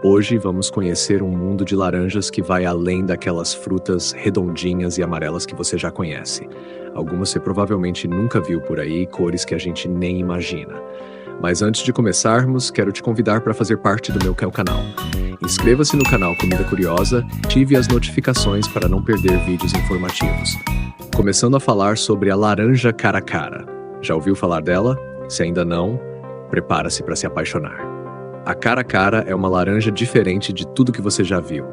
Hoje vamos conhecer um mundo de laranjas que vai além daquelas frutas redondinhas e amarelas que você já conhece. Algumas você provavelmente nunca viu por aí, cores que a gente nem imagina. Mas antes de começarmos, quero te convidar para fazer parte do meu canal. Inscreva-se no canal Comida Curiosa, ative as notificações para não perder vídeos informativos. Começando a falar sobre a laranja cara a cara. Já ouviu falar dela? Se ainda não, prepara-se para se apaixonar. A cara a cara é uma laranja diferente de tudo que você já viu.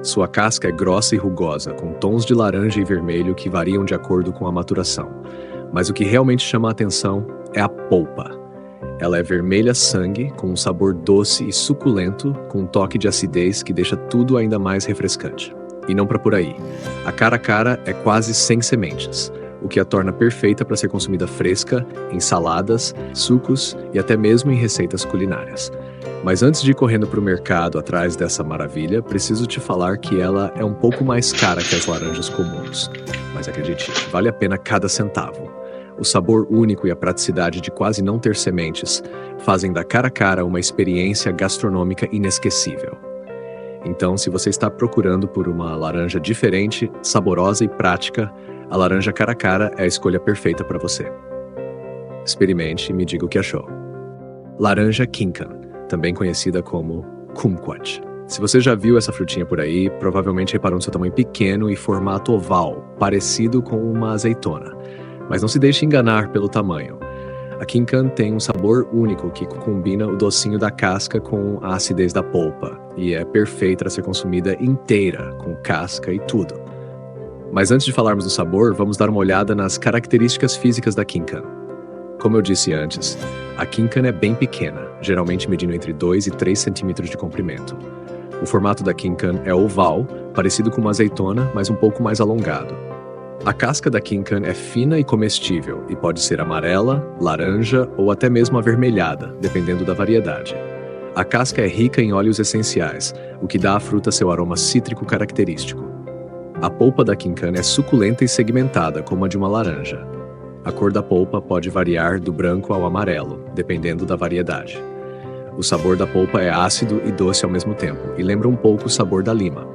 Sua casca é grossa e rugosa, com tons de laranja e vermelho que variam de acordo com a maturação. Mas o que realmente chama a atenção é a polpa. Ela é vermelha sangue, com um sabor doce e suculento, com um toque de acidez que deixa tudo ainda mais refrescante. E não para por aí. A cara é quase sem sementes, o que a torna perfeita para ser consumida fresca, em saladas, sucos e até mesmo em receitas culinárias. Mas antes de ir correndo para o mercado atrás dessa maravilha, preciso te falar que ela é um pouco mais cara que as laranjas comuns. Mas acredite, vale a pena cada centavo. O sabor único e a praticidade de quase não ter sementes fazem da cara a cara uma experiência gastronômica inesquecível. Então, se você está procurando por uma laranja diferente, saborosa e prática, a laranja cara a cara é a escolha perfeita para você. Experimente e me diga o que achou. Laranja Kinkan, também conhecida como kumquat. Se você já viu essa frutinha por aí, provavelmente reparou no seu tamanho pequeno e formato oval, parecido com uma azeitona. Mas não se deixe enganar pelo tamanho. A Kinkan tem um sabor único que combina o docinho da casca com a acidez da polpa e é perfeita para ser consumida inteira, com casca e tudo. Mas antes de falarmos do sabor, vamos dar uma olhada nas características físicas da Kinkan. Como eu disse antes, a Kinkan é bem pequena, geralmente medindo entre 2 e 3 centímetros de comprimento. O formato da Kinkan é oval, parecido com uma azeitona, mas um pouco mais alongado. A casca da Kinkan é fina e comestível e pode ser amarela, laranja ou até mesmo avermelhada, dependendo da variedade. A casca é rica em óleos essenciais, o que dá à fruta seu aroma cítrico característico. A polpa da Kinkan é suculenta e segmentada, como a de uma laranja. A cor da polpa pode variar do branco ao amarelo, dependendo da variedade. O sabor da polpa é ácido e doce ao mesmo tempo, e lembra um pouco o sabor da lima.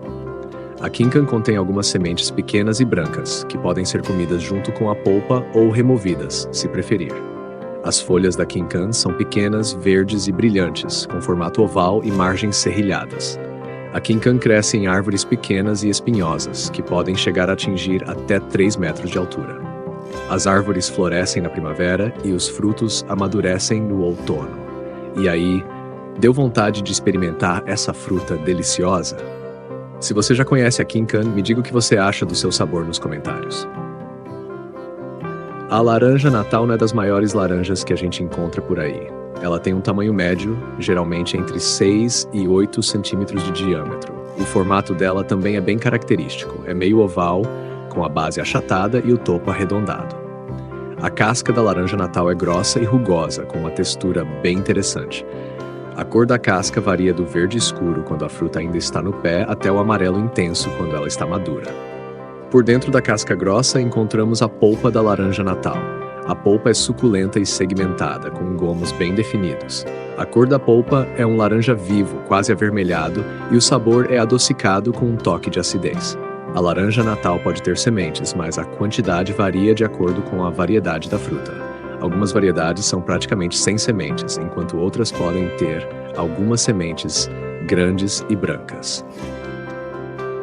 A Kinkan contém algumas sementes pequenas e brancas, que podem ser comidas junto com a polpa ou removidas, se preferir. As folhas da Kinkan são pequenas, verdes e brilhantes, com formato oval e margens serrilhadas. A Kinkan cresce em árvores pequenas e espinhosas, que podem chegar a atingir até 3 metros de altura. As árvores florescem na primavera e os frutos amadurecem no outono. E aí, deu vontade de experimentar essa fruta deliciosa? Se você já conhece a Kinkan, me diga o que você acha do seu sabor nos comentários. A laranja Natal não é das maiores laranjas que a gente encontra por aí. Ela tem um tamanho médio, geralmente entre 6 e 8 centímetros de diâmetro. O formato dela também é bem característico, é meio oval, com a base achatada e o topo arredondado. A casca da laranja Natal é grossa e rugosa, com uma textura bem interessante. A cor da casca varia do verde escuro quando a fruta ainda está no pé até o amarelo intenso quando ela está madura. Por dentro da casca grossa encontramos a polpa da laranja Natal. A polpa é suculenta e segmentada, com gomos bem definidos. A cor da polpa é um laranja vivo, quase avermelhado, e o sabor é adocicado com um toque de acidez. A laranja Natal pode ter sementes, mas a quantidade varia de acordo com a variedade da fruta. Algumas variedades são praticamente sem sementes, enquanto outras podem ter algumas sementes grandes e brancas.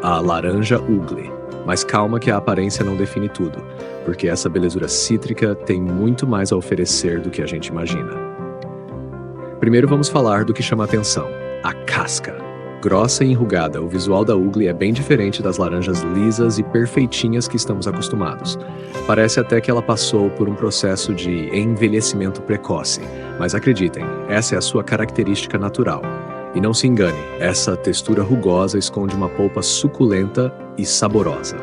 A laranja Ugly. Mas calma que a aparência não define tudo, porque essa belezura cítrica tem muito mais a oferecer do que a gente imagina. Primeiro vamos falar do que chama a atenção, a casca. Grossa e enrugada, o visual da Ugly é bem diferente das laranjas lisas e perfeitinhas que estamos acostumados. Parece até que ela passou por um processo de envelhecimento precoce, mas acreditem, essa é a sua característica natural. E não se engane, essa textura rugosa esconde uma polpa suculenta e saborosa.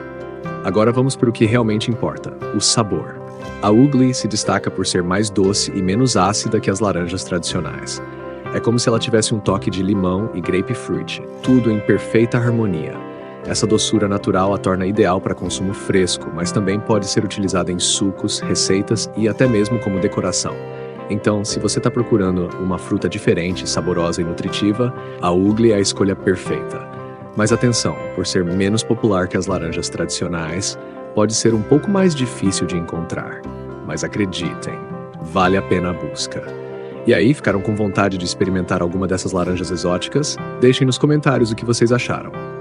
Agora vamos para o que realmente importa, o sabor. A Ugly se destaca por ser mais doce e menos ácida que as laranjas tradicionais. É como se ela tivesse um toque de limão e grapefruit, tudo em perfeita harmonia. Essa doçura natural a torna ideal para consumo fresco, mas também pode ser utilizada em sucos, receitas e até mesmo como decoração. Então, se você está procurando uma fruta diferente, saborosa e nutritiva, a Ugly é a escolha perfeita. Mas atenção, por ser menos popular que as laranjas tradicionais, pode ser um pouco mais difícil de encontrar. Mas acreditem, vale a pena a busca. E aí, ficaram com vontade de experimentar alguma dessas laranjas exóticas? Deixem nos comentários o que vocês acharam.